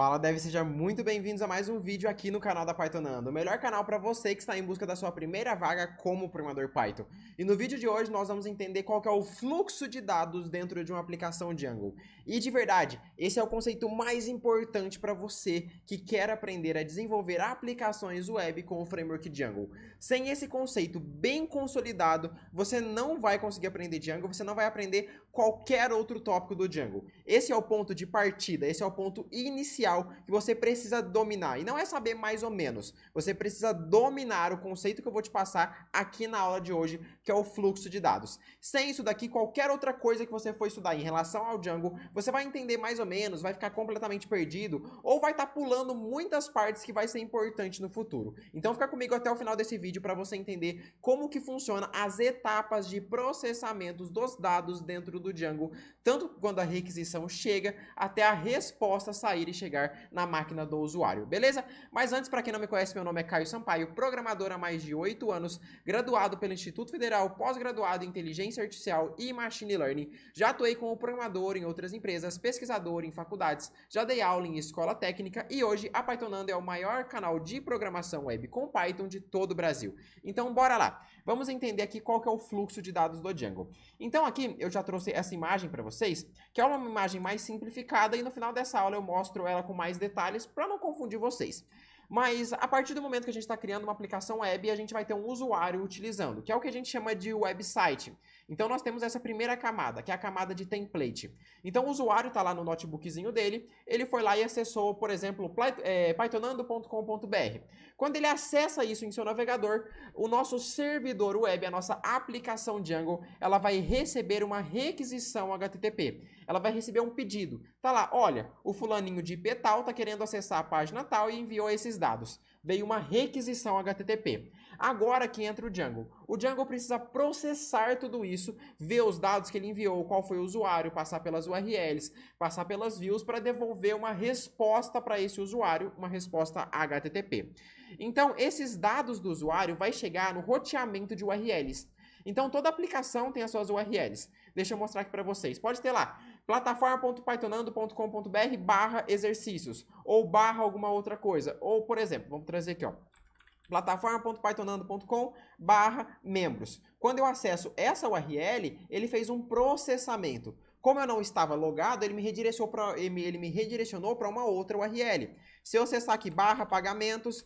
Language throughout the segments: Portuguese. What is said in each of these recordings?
Fala, seja muito bem-vindos a mais um vídeo aqui no canal da Pythonando, o melhor canal para você que está em busca da sua primeira vaga como programador Python. E no vídeo de hoje nós vamos entender qual que é o fluxo de dados dentro de uma aplicação Django. E de verdade, esse é o conceito mais importante para você que quer aprender a desenvolver aplicações web com o framework Django. Sem esse conceito bem consolidado, você não vai conseguir aprender Django, você não vai aprender qualquer outro tópico do Django. Esse é o ponto de partida, esse é o ponto inicial que você precisa dominar. E não é saber mais ou menos. Você precisa dominar o conceito que eu vou te passar aqui na aula de hoje, que é o fluxo de dados. Sem isso daqui, qualquer outra coisa que você for estudar em relação ao Django, você vai entender mais ou menos, vai ficar completamente perdido, ou vai estar pulando muitas partes que vai ser importante no futuro. Então fica comigo até o final desse vídeo para você entender como que funciona as etapas de processamento dos dados dentro do Django, tanto quando a requisição chega, até a resposta sair e chegar na máquina do usuário, beleza? Mas antes, para quem não me conhece, meu nome é Caio Sampaio, programador há mais de 8 anos, graduado pelo Instituto Federal, pós-graduado em Inteligência Artificial e Machine Learning, já atuei como programador em outras empresas, pesquisador em faculdades, já dei aula em escola técnica e hoje a Pythonando é o maior canal de programação web com Python de todo o Brasil. Então bora lá, vamos entender aqui qual que é o fluxo de dados do Django. Então aqui eu já trouxe essa imagem para vocês, que é uma imagem mais simplificada e no final dessa aula eu mostro ela com mais detalhes para não confundir vocês. Mas a partir do momento que a gente está criando uma aplicação web, a gente vai ter um usuário utilizando, que é o que a gente chama de website. Então nós temos essa primeira camada, que é a camada de template. Então o usuário está lá no notebookzinho dele, ele foi lá e acessou, por exemplo, pythonando.com.br. Quando ele acessa isso em seu navegador, o nosso servidor web, a nossa aplicação Django, ela vai receber uma requisição HTTP. Ela vai receber um pedido. Tá lá, olha, o fulaninho de IP tal está querendo acessar a página tal e enviou esses dados. Veio uma requisição HTTP. Agora que entra o Django. O Django precisa processar tudo isso, ver os dados que ele enviou, qual foi o usuário, passar pelas URLs, passar pelas views para devolver uma resposta para esse usuário, uma resposta HTTP. Então, esses dados do usuário vai chegar no roteamento de URLs. Então, toda aplicação tem as suas URLs. Deixa eu mostrar aqui para vocês. Pode ter lá, plataforma.pythonando.com.br/exercícios ou barra alguma outra coisa. Ou, por exemplo, vamos trazer aqui, ó, plataforma.pythonando.com/membros. Quando eu acesso essa URL, ele fez um processamento. Como eu não estava logado, ele me redirecionou para uma outra URL. Se eu acessar aqui /pagamentos,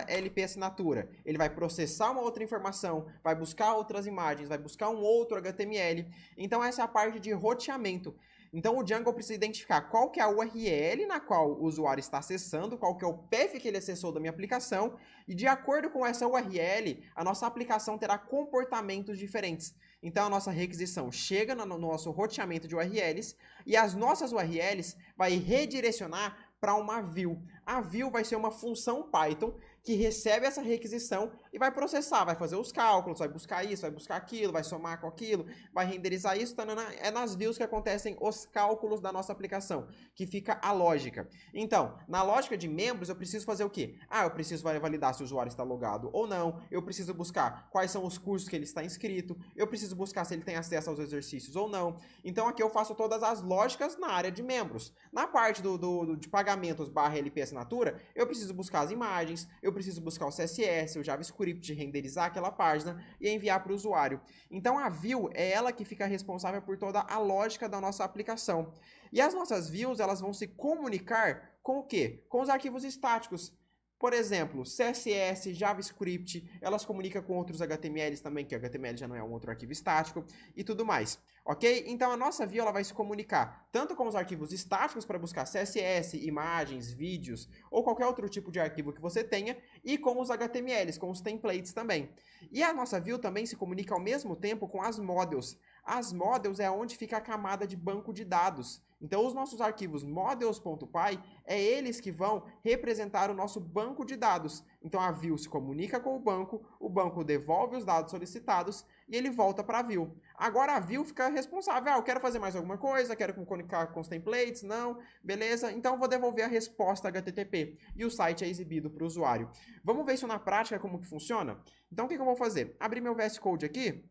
/LP assinatura, ele vai processar uma outra informação, vai buscar outras imagens, vai buscar um outro HTML. Então essa é a parte de roteamento. Então o Django precisa identificar qual que é a URL na qual o usuário está acessando, qual que é o path que ele acessou da minha aplicação, e de acordo com essa URL, a nossa aplicação terá comportamentos diferentes. Então a nossa requisição chega no nosso roteamento de URLs, e as nossas URLs vai redirecionar para uma view. A view vai ser uma função Python que recebe essa requisição e vai processar, vai fazer os cálculos, vai buscar isso, vai buscar aquilo, vai somar com aquilo, vai renderizar isso. É nas views que acontecem os cálculos da nossa aplicação, que fica a lógica. Então, na lógica de membros, eu preciso fazer o quê? Eu preciso validar se o usuário está logado ou não, eu preciso buscar quais são os cursos que ele está inscrito, eu preciso buscar se ele tem acesso aos exercícios ou não. Então, aqui eu faço todas as lógicas na área de membros. Na parte de pagamentos /LP assinatura, eu preciso buscar as imagens, eu preciso buscar o CSS, o JavaScript, renderizar aquela página e enviar para o usuário. Então a view é ela que fica responsável por toda a lógica da nossa aplicação. E as nossas views, elas vão se comunicar com o quê? Com os arquivos estáticos. Por exemplo, CSS, JavaScript, elas comunicam com outros HTMLs também, que HTML já não é um outro arquivo estático, e tudo mais, ok? Então a nossa view ela vai se comunicar tanto com os arquivos estáticos para buscar CSS, imagens, vídeos, ou qualquer outro tipo de arquivo que você tenha, e com os HTMLs, com os templates também. E a nossa view também se comunica ao mesmo tempo com as models. As models é onde fica a camada de banco de dados. Então, os nossos arquivos models.py é eles que vão representar o nosso banco de dados. Então, a view se comunica com o banco devolve os dados solicitados e ele volta para a view. Agora, a view fica responsável. Eu quero fazer mais alguma coisa, quero comunicar com os templates, não, beleza? Então, eu vou devolver a resposta HTTP e o site é exibido para o usuário. Vamos ver isso na prática, como que funciona? Então, o que eu vou fazer? Abrir meu VS Code aqui,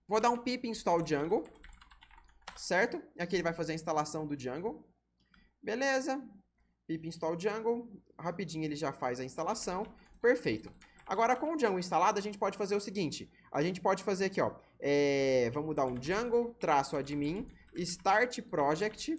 vou dar um pip install Django. Certo? Aqui ele vai fazer a instalação do Django. Beleza. pip install Django, rapidinho ele já faz a instalação, perfeito. Agora, com o Django instalado, a gente pode fazer o seguinte, a gente pode fazer aqui, ó, vamos dar um Django-admin, start project,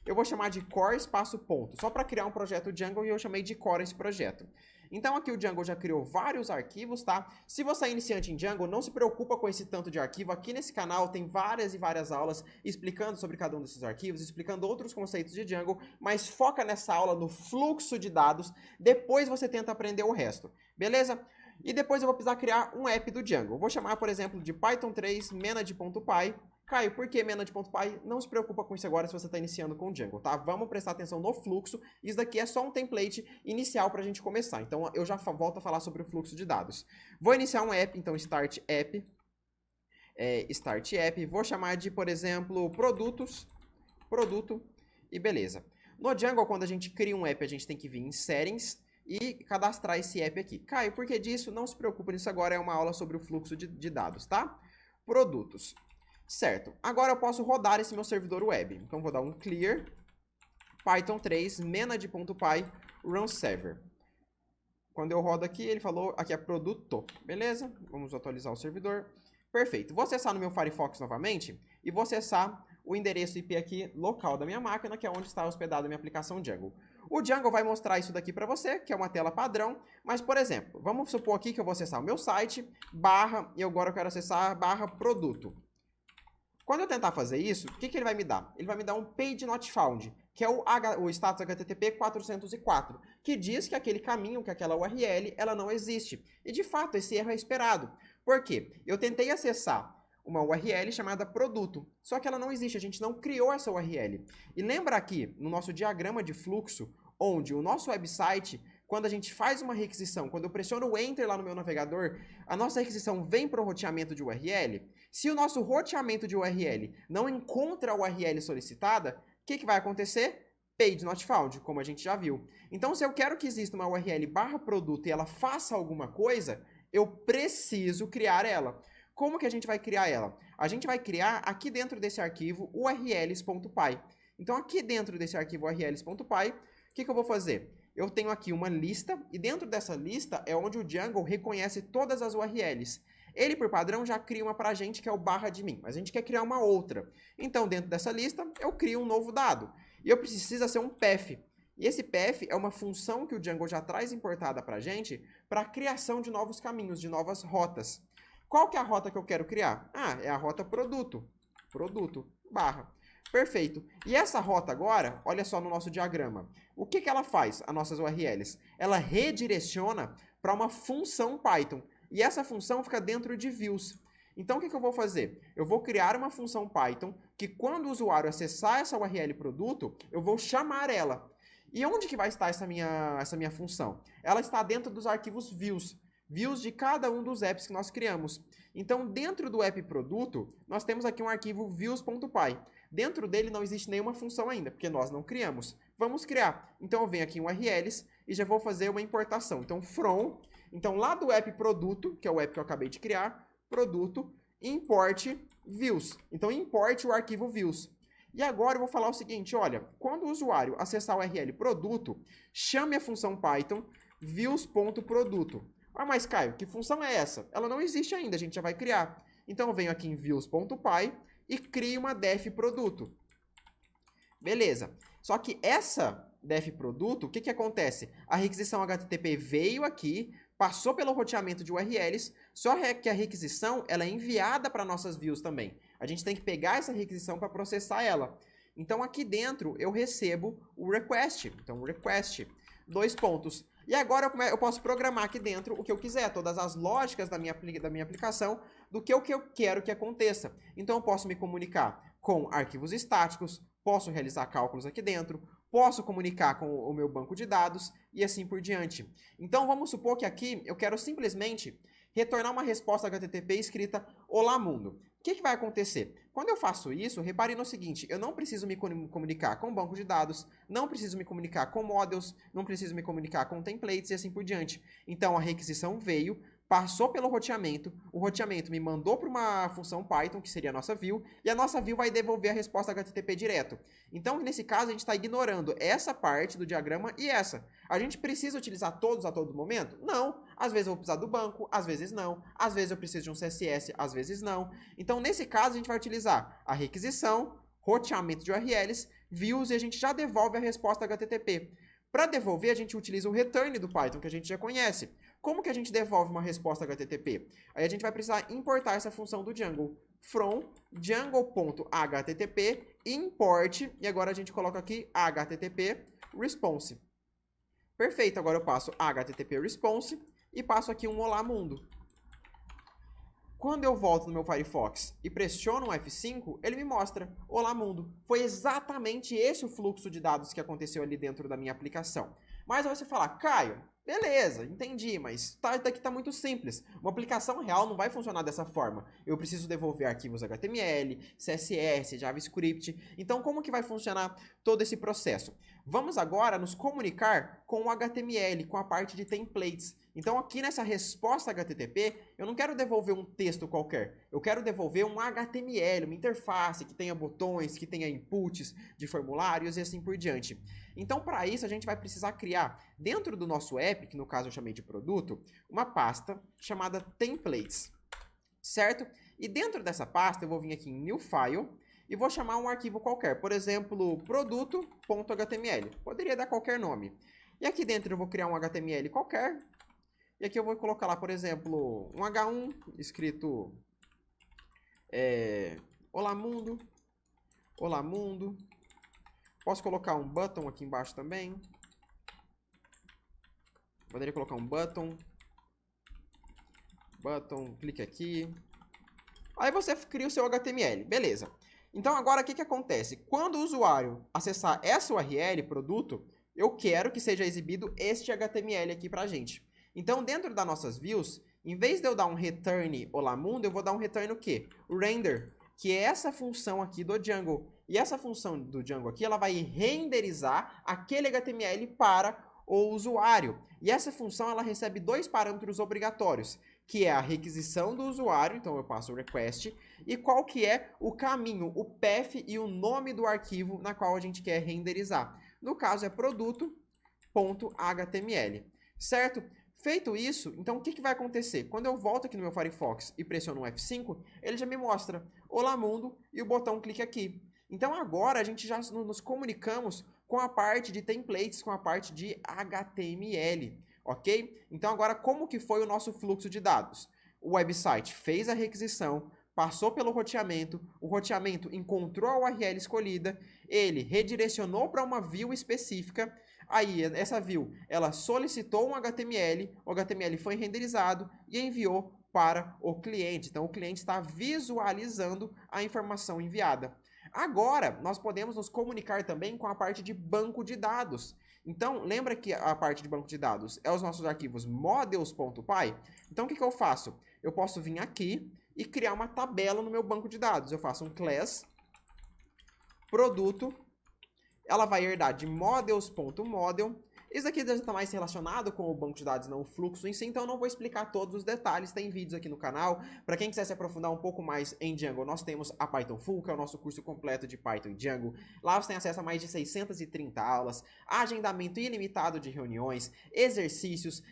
eu vou chamar de core espaço ponto, só para criar um projeto Django e eu chamei de core esse projeto. Então aqui o Django já criou vários arquivos, tá? Se você é iniciante em Django, não se preocupa com esse tanto de arquivo. Aqui nesse canal tem várias e várias aulas explicando sobre cada um desses arquivos, explicando outros conceitos de Django, mas foca nessa aula no fluxo de dados, depois você tenta aprender o resto, beleza? E depois eu vou precisar criar um app do Django. Eu vou chamar, por exemplo, de Python 3 manage.py. Caio, por que manage.py? Não se preocupa com isso agora se você está iniciando com o Django, tá? Vamos prestar atenção no fluxo. Isso daqui é só um template inicial para a gente começar. Então, eu já volto a falar sobre o fluxo de dados. Vou iniciar um app, então start app. Start app. Vou chamar de, por exemplo, produto e beleza. No Django, quando a gente cria um app, a gente tem que vir em settings e cadastrar esse app aqui. Caio, por que disso? Não se preocupa nisso agora, é uma aula sobre o fluxo de dados, tá? Produtos. Certo, agora eu posso rodar esse meu servidor web. Então, vou dar um clear Python 3 manage.py run server. Quando eu rodo aqui, ele falou, aqui é produto, beleza? Vamos atualizar o servidor. Perfeito, vou acessar no meu Firefox novamente e vou acessar o endereço IP aqui local da minha máquina, que é onde está hospedada a minha aplicação Django. O Django vai mostrar isso daqui para você, que é uma tela padrão, mas, por exemplo, vamos supor aqui que eu vou acessar o meu site, e agora eu quero acessar /produto. Quando eu tentar fazer isso, o que ele vai me dar? Ele vai me dar um page not found, que é o status HTTP 404, que diz que aquele caminho, que aquela URL, ela não existe. E, de fato, esse erro é esperado. Por quê? Eu tentei acessar uma URL chamada produto, só que ela não existe, a gente não criou essa URL. E lembra aqui, no nosso diagrama de fluxo, onde o nosso website, quando a gente faz uma requisição, quando eu pressiono o Enter lá no meu navegador, a nossa requisição vem para o roteamento de URL. Se o nosso roteamento de URL não encontra a URL solicitada, o que vai acontecer? Page not found, como a gente já viu. Então, se eu quero que exista uma URL /produto e ela faça alguma coisa, eu preciso criar ela. Como que a gente vai criar ela? A gente vai criar aqui dentro desse arquivo urls.py. Então, aqui dentro desse arquivo urls.py, o que eu vou fazer? Eu tenho aqui uma lista, e dentro dessa lista é onde o Django reconhece todas as URLs. Ele, por padrão, já cria uma pra gente, que é o /admin, mas a gente quer criar uma outra. Então, dentro dessa lista, eu crio um novo dado. E eu preciso ser um path. E esse path é uma função que o Django já traz importada pra gente para a criação de novos caminhos, de novas rotas. Qual que é a rota que eu quero criar? É a rota produto. Perfeito. E essa rota agora, olha só no nosso diagrama. O que ela faz, as nossas URLs? Ela redireciona para uma função Python. E essa função fica dentro de views. Então, o que eu vou fazer? Eu vou criar uma função Python que, quando o usuário acessar essa URL produto, eu vou chamar ela. E onde que vai estar essa minha função? Ela está dentro dos arquivos views. Views de cada um dos apps que nós criamos. Então, dentro do app produto, nós temos aqui um arquivo views.py. Dentro dele não existe nenhuma função ainda, porque nós não criamos. Vamos criar. Então, eu venho aqui em URLs e já vou fazer uma importação. Então, então lá do app produto, que é o app que eu acabei de criar, produto, import views. Então, importe o arquivo views. E agora eu vou falar o seguinte, olha, quando o usuário acessar o URL produto, chame a função Python views.produto. Mas, Caio, que função é essa? Ela não existe ainda, a gente já vai criar. Então, eu venho aqui em views.py e crio uma def produto. Beleza. Só que essa def produto, o que acontece? A requisição HTTP veio aqui, passou pelo roteamento de URLs, só que a requisição ela é enviada para nossas views também. A gente tem que pegar essa requisição para processar ela. Então, aqui dentro, eu recebo o request. Então, request, 2 pontos. E agora eu posso programar aqui dentro o que eu quiser, todas as lógicas da minha aplicação, do que eu quero que aconteça. Então, eu posso me comunicar com arquivos estáticos, posso realizar cálculos aqui dentro, posso comunicar com o meu banco de dados e assim por diante. Então, vamos supor que aqui eu quero simplesmente retornar uma resposta HTTP escrita Olá Mundo. O que vai acontecer? Quando eu faço isso, repare no seguinte, eu não preciso me comunicar com banco de dados, não preciso me comunicar com models, não preciso me comunicar com templates e assim por diante. Então, a requisição veio, passou pelo roteamento, o roteamento me mandou para uma função Python, que seria a nossa view, e a nossa view vai devolver a resposta HTTP direto. Então, nesse caso, a gente está ignorando essa parte do diagrama e essa. A gente precisa utilizar todos a todo momento? Não. Às vezes eu vou precisar do banco, às vezes não. Às vezes eu preciso de um CSS, às vezes não. Então, nesse caso, a gente vai utilizar a requisição, roteamento de URLs, views, e a gente já devolve a resposta HTTP. Para devolver, a gente utiliza o return do Python, que a gente já conhece. Como que a gente devolve uma resposta HTTP? Aí a gente vai precisar importar essa função do Django. From django.http import, e agora a gente coloca aqui http response. Perfeito, agora eu passo http response e passo aqui um olá mundo. Quando eu volto no meu Firefox e pressiono um F5, ele me mostra olá mundo. Foi exatamente esse o fluxo de dados que aconteceu ali dentro da minha aplicação. Mas aí você fala, Caio, beleza, entendi, mas daqui tá muito simples. Uma aplicação real não vai funcionar dessa forma. Eu preciso devolver arquivos HTML, CSS, JavaScript. Então, como que vai funcionar todo esse processo? Vamos agora nos comunicar com o HTML, com a parte de templates. Então, aqui nessa resposta HTTP, eu não quero devolver um texto qualquer. Eu quero devolver um HTML, uma interface que tenha botões, que tenha inputs de formulários e assim por diante. Então, para isso, a gente vai precisar criar, dentro do nosso app, que no caso eu chamei de produto, uma pasta chamada templates, certo? E dentro dessa pasta, eu vou vir aqui em New File e vou chamar um arquivo qualquer, por exemplo, produto.html. Poderia dar qualquer nome. E aqui dentro eu vou criar um HTML qualquer. E aqui eu vou colocar lá, por exemplo, um H1 escrito Olá Mundo. Olá Mundo. Posso colocar um button aqui embaixo também. Poderia colocar um button. Button, clique aqui. Aí você cria o seu HTML, beleza. Então agora o que acontece? Quando o usuário acessar essa URL, produto, eu quero que seja exibido este HTML aqui pra gente. Então, dentro das nossas views, em vez de eu dar um return olá mundo, eu vou dar um return o quê? O render, que é essa função aqui do Django. E essa função do Django aqui, ela vai renderizar aquele HTML para o usuário. E essa função, ela recebe dois parâmetros obrigatórios, que é a requisição do usuário, então eu passo o request, e qual que é o caminho, o path e o nome do arquivo na qual a gente quer renderizar. No caso é produto.html, certo? Feito isso, então o que vai acontecer? Quando eu volto aqui no meu Firefox e pressiono um F5, ele já me mostra Olá Mundo e o botão clique aqui. Então agora a gente já nos comunicamos com a parte de templates, com a parte de HTML, ok? Então agora como que foi o nosso fluxo de dados? O website fez a requisição, passou pelo roteamento, o roteamento encontrou a URL escolhida, ele redirecionou para uma view específica. Aí, essa view, ela solicitou um HTML, o HTML foi renderizado e enviou para o cliente. Então, o cliente está visualizando a informação enviada. Agora, nós podemos nos comunicar também com a parte de banco de dados. Então, lembra que a parte de banco de dados é os nossos arquivos models.py? Então, o que eu faço? Eu posso vir aqui e criar uma tabela no meu banco de dados. Eu faço um class produto. Ela vai herdar de models.model. Isso aqui já está mais relacionado com o banco de dados, não o fluxo em si, então eu não vou explicar todos os detalhes, tem vídeos aqui no canal. Para quem quiser se aprofundar um pouco mais em Django, nós temos a Python Full, que é o nosso curso completo de Python e Django. Lá você tem acesso a mais de 630 aulas, agendamento ilimitado de reuniões, exercícios,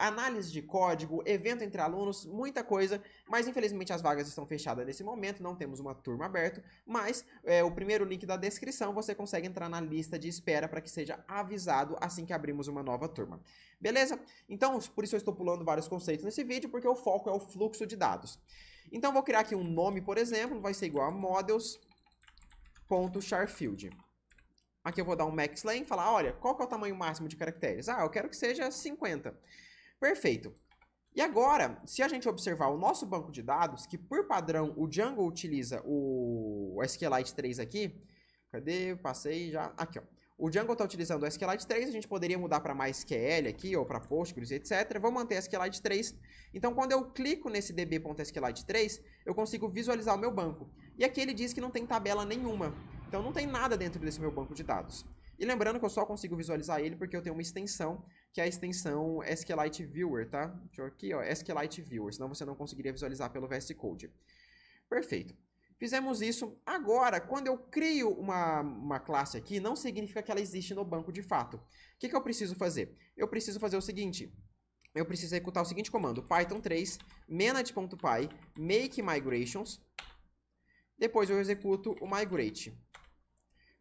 análise de código, evento entre alunos, muita coisa. Mas infelizmente as vagas estão fechadas nesse momento, não temos uma turma aberta, mas o primeiro link da descrição você consegue entrar na lista de espera para que seja avisado assim que abrimos uma nova turma. Beleza? Então, por isso eu estou pulando vários conceitos nesse vídeo, porque o foco é o fluxo de dados. Então, vou criar aqui um nome, por exemplo, vai ser igual a models.charfield. Aqui eu vou dar um maxlen e falar, olha, qual que é o tamanho máximo de caracteres? Ah, eu quero que seja 50. Perfeito. E agora, se a gente observar o nosso banco de dados, que por padrão o Django utiliza o SQLite 3 aqui, cadê? Passei já, aqui ó. O Django está utilizando o SQLite 3, a gente poderia mudar para MySQL aqui, ou para Postgres, etc. Vou manter SQLite 3. Então, quando eu clico nesse db.sqlite 3, eu consigo visualizar o meu banco. E aqui ele diz que não tem tabela nenhuma. Então, não tem nada dentro desse meu banco de dados. E lembrando que eu só consigo visualizar ele porque eu tenho uma extensão, que é a extensão SQLite Viewer, tá? Deixa eu aqui, ó, SQLite Viewer, senão você não conseguiria visualizar pelo VS Code. Perfeito. Fizemos isso. Agora, quando eu crio uma classe aqui, não significa que ela existe no banco de fato. O que eu preciso fazer? Eu preciso fazer o seguinte. Eu preciso executar o seguinte comando. Python 3, manage.py, make migrations. Depois eu executo o migrate.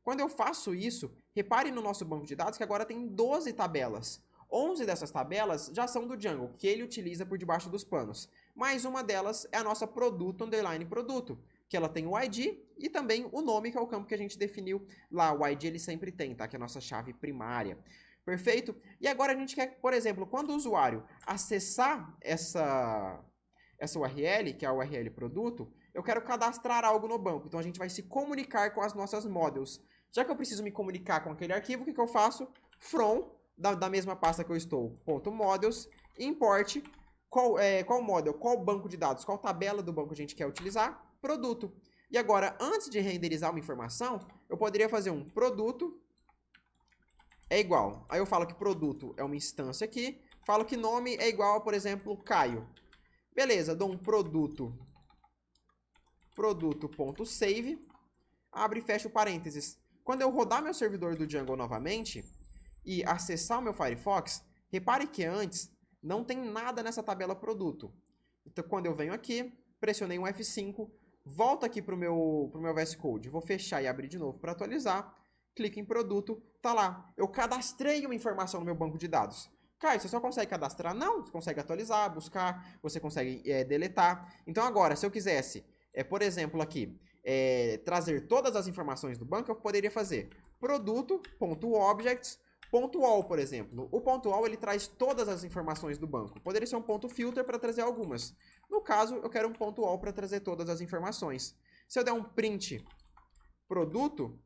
Quando eu faço isso, repare no nosso banco de dados que agora tem 12 tabelas. 11 dessas tabelas já são do Django, que ele utiliza por debaixo dos panos. Mais uma delas é a nossa produto underline produto, que ela tem o ID e também o nome, que é o campo que a gente definiu lá. O ID ele sempre tem, tá? Que é a nossa chave primária. Perfeito? E agora a gente quer, por exemplo, quando o usuário acessar essa URL, que é a URL produto, eu quero cadastrar algo no banco. Então a gente vai se comunicar com as nossas models. Já que eu preciso me comunicar com aquele arquivo, o que eu faço? From, da mesma pasta que eu estou, .models, import, qual model, qual banco de dados, qual tabela do banco a gente quer utilizar? Produto. E agora, antes de renderizar uma informação, eu poderia fazer um produto é igual. Aí eu falo que produto é uma instância aqui, falo que nome é igual a, por exemplo, Caio. Beleza, dou um produto.save, abre e fecha o parênteses. Quando eu rodar meu servidor do Django novamente e acessar o meu Firefox, repare que antes não tem nada nessa tabela produto. Então, quando eu venho aqui, pressionei um F5, volto aqui para o meu VS Code, vou fechar e abrir de novo para atualizar, clico em produto, tá lá. Eu cadastrei uma informação no meu banco de dados. Caio, você só consegue cadastrar? Não, você consegue atualizar, buscar, você consegue deletar. Então agora, se eu quisesse, por exemplo aqui, trazer todas as informações do banco, eu poderia fazer produto.objects.all, por exemplo. O .all ele traz todas as informações do banco. Poderia ser um ponto filter para trazer algumas. No caso, eu quero um .all para trazer todas as informações. Se eu der um print produto, o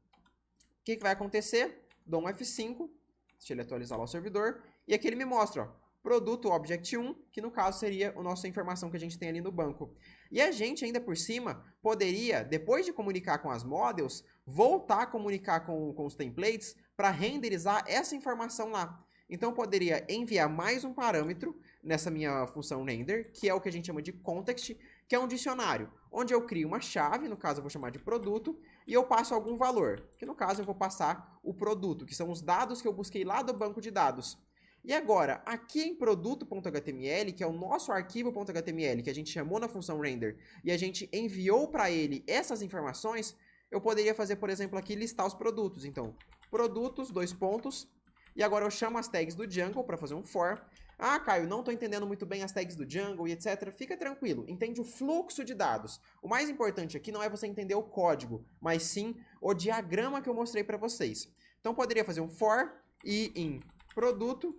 que vai acontecer? Dou um F5, deixa ele atualizar lá o servidor, e aqui ele me mostra, ó, produto object 1, que no caso seria a nossa informação que a gente tem ali no banco. E a gente, ainda por cima, poderia, depois de comunicar com as models, voltar a comunicar com os templates para renderizar essa informação lá. Então, eu poderia enviar mais um parâmetro nessa minha função render, que é o que a gente chama de context, que é um dicionário, onde eu crio uma chave, no caso eu vou chamar de produto, e eu passo algum valor, que no caso eu vou passar o produto, que são os dados que eu busquei lá do banco de dados. E agora, aqui em produto.html, que é o nosso arquivo.html, que a gente chamou na função render, e a gente enviou para ele essas informações, eu poderia fazer, por exemplo, aqui listar os produtos. Então, produtos, dois pontos, e agora eu chamo as tags do Django para fazer um for. Ah, Caio, não estou entendendo muito bem as tags do Django e etc. Fica tranquilo, entende o fluxo de dados. O mais importante aqui não é você entender o código, mas sim o diagrama que eu mostrei para vocês. Então, poderia fazer um for e em produto.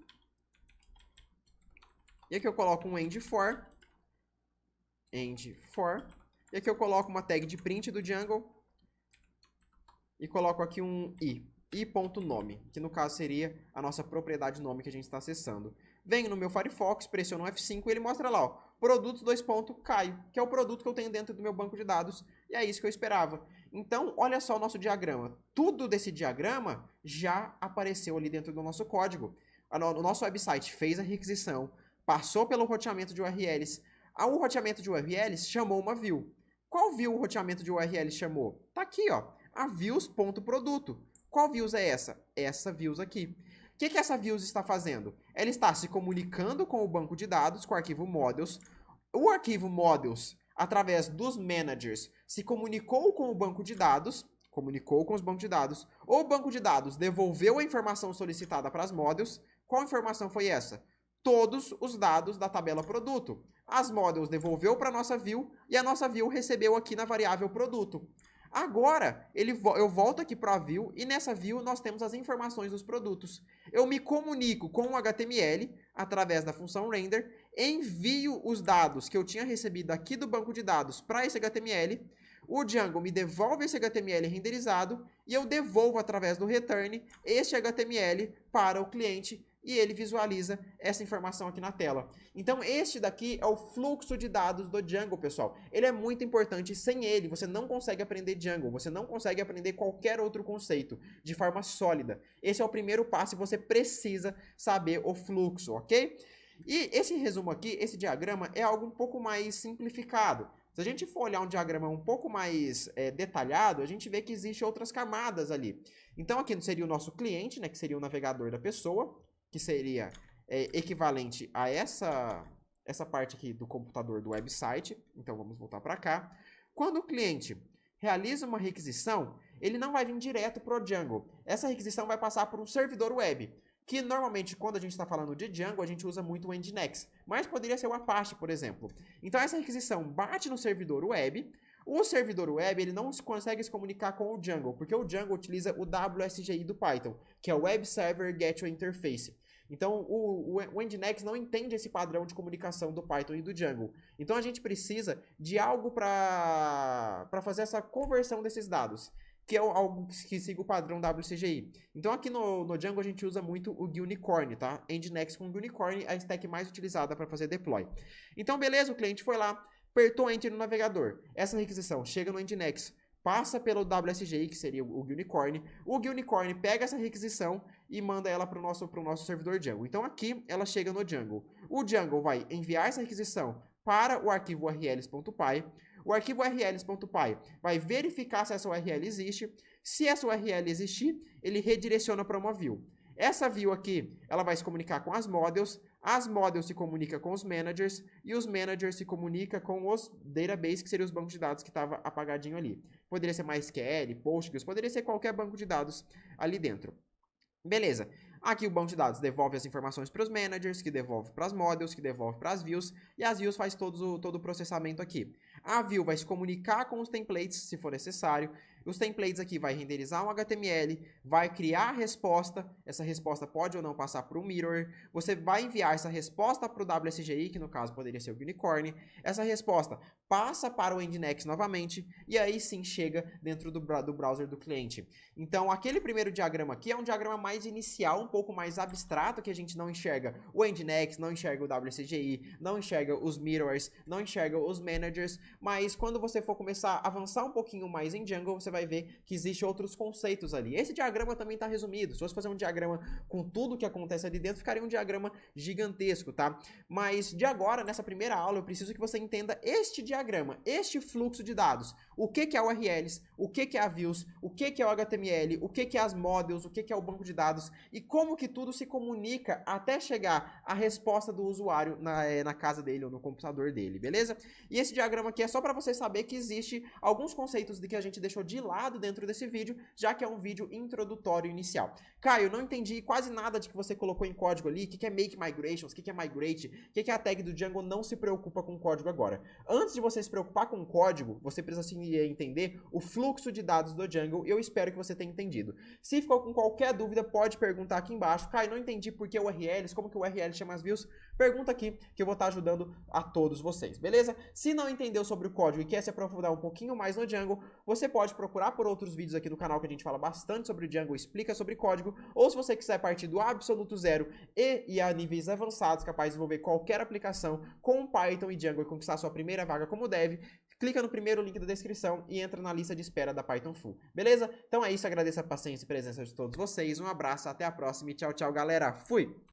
E aqui eu coloco um end for. E aqui eu coloco uma tag de print do Django. E coloco aqui um i.nome, que no caso seria a nossa propriedade nome que a gente está acessando. Venho no meu Firefox, pressiono F5 e ele mostra lá, ó, produtos, Caio, que é o produto que eu tenho dentro do meu banco de dados. E é isso que eu esperava. Então, olha só o nosso diagrama. Tudo desse diagrama já apareceu ali dentro do nosso código. O nosso website fez a requisição, passou pelo roteamento de URLs. O roteamento de URLs chamou uma view. Qual view o roteamento de URLs chamou? Tá aqui, ó, a views.produto. Qual views é essa? Essa views aqui. O que essa views está fazendo? Ela está se comunicando com o banco de dados, com o arquivo models. O arquivo models, através dos managers, se comunicou com o banco de dados, comunicou com os bancos de dados. O banco de dados devolveu a informação solicitada para as models. Qual informação foi essa? Todos os dados da tabela produto. As models devolveu para a nossa view e a nossa view recebeu aqui na variável produto. Agora, eu volto aqui para a view e nessa view nós temos as informações dos produtos. Eu me comunico com o HTML através da função render, envio os dados que eu tinha recebido aqui do banco de dados para esse HTML, o Django me devolve esse HTML renderizado e eu devolvo através do return este HTML para o cliente e ele visualiza essa informação aqui na tela. Então, este daqui é o fluxo de dados do Django, pessoal. Ele é muito importante, sem ele você não consegue aprender Django, você não consegue aprender qualquer outro conceito de forma sólida. Esse é o primeiro passo e você precisa saber o fluxo, ok? E esse resumo aqui, esse diagrama, é algo um pouco mais simplificado. Se a gente for olhar um diagrama um pouco mais detalhado, a gente vê que existem outras camadas ali. Então, aqui seria o nosso cliente, né, que seria o navegador da pessoa, que seria equivalente a essa parte aqui do computador do website. Então, vamos voltar para cá. Quando o cliente realiza uma requisição, ele não vai vir direto para o Django. Essa requisição vai passar por um servidor web, que normalmente, quando a gente está falando de Django, a gente usa muito o Nginx, mas poderia ser o Apache, por exemplo. Então, essa requisição bate no servidor web. O servidor web ele não consegue se comunicar com o Django, porque o Django utiliza o WSGI do Python, que é o Web Server Gateway Interface. Então, o Nginx não entende esse padrão de comunicação do Python e do Django. Então, a gente precisa de algo para fazer essa conversão desses dados, que é algo que siga o padrão WCGI. Então, aqui no Django, a gente usa muito o Unicorn, tá? Nginx com Unicorn é a stack mais utilizada para fazer deploy. Então, beleza, o cliente foi lá, apertou Enter no navegador. Essa requisição chega no Nginx, passa pelo WSGI, que seria o Unicorn. O Unicorn pega essa requisição e manda ela para o nosso servidor Django. Então, aqui, ela chega no Django. O Django vai enviar essa requisição para o arquivo urls.py. O arquivo urls.py vai verificar se essa URL existe. Se essa URL existir, ele redireciona para uma view. Essa view aqui, ela vai se comunicar com as models se comunicam com os managers, e os managers se comunicam com os database, que seriam os bancos de dados que estava apagadinho ali. Poderia ser MySQL, Postgres, poderia ser qualquer banco de dados ali dentro. Beleza. Aqui o banco de dados devolve as informações para os managers, que devolve para as models, que devolve para as views, e as views faz todo o processamento aqui. A view vai se comunicar com os templates, se for necessário. Os templates aqui vai renderizar um HTML, vai criar a resposta, essa resposta pode ou não passar para o mirror, você vai enviar essa resposta para o WSGI, que no caso poderia ser o Unicorn, essa resposta passa para o Nginx novamente, e aí sim chega dentro do browser do cliente. Então, aquele primeiro diagrama aqui é um diagrama mais inicial, um pouco mais abstrato, que a gente não enxerga o Nginx, não enxerga o WSGI, não enxerga os mirrors, não enxerga os managers, mas quando você for começar a avançar um pouquinho mais em Django, você vai ver que existem outros conceitos ali. Esse diagrama também está resumido. Se fosse fazer um diagrama com tudo que acontece ali dentro, ficaria um diagrama gigantesco, tá? Mas de agora, nessa primeira aula, eu preciso que você entenda este diagrama, este fluxo de dados. O que é URLs, o que é a views, o que é o HTML, o que é as models, o que é o banco de dados e como que tudo se comunica até chegar à resposta do usuário na casa dele ou no computador dele, beleza? E esse diagrama aqui é só para você saber que existe alguns conceitos que a gente deixou de lado dentro desse vídeo, já que é um vídeo introdutório inicial. Caio, não entendi quase nada de que você colocou em código ali. O que é make migrations? O que é migrate? O que é a tag do Django? Não se preocupa com o código agora. Antes de você se preocupar com o código, você precisa entender o fluxo de dados do Django, e eu espero que você tenha entendido. Se ficou com qualquer dúvida, pode perguntar aqui embaixo. Caio, não entendi por que URLs, como que o URL chama as views? Pergunta aqui que eu vou estar ajudando a todos vocês, beleza? Se não entendeu sobre o código e quer se aprofundar um pouquinho mais no Django, você pode procurar por outros vídeos aqui no canal que a gente fala bastante sobre o Django, explica sobre código, ou se você quiser partir do absoluto zero e ir a níveis avançados, capaz de desenvolver qualquer aplicação com Python e Django e conquistar sua primeira vaga como dev, clica no primeiro link da descrição e entra na lista de espera da Python Full, beleza? Então é isso, agradeço a paciência e presença de todos vocês, um abraço, até a próxima e tchau, tchau, galera, fui!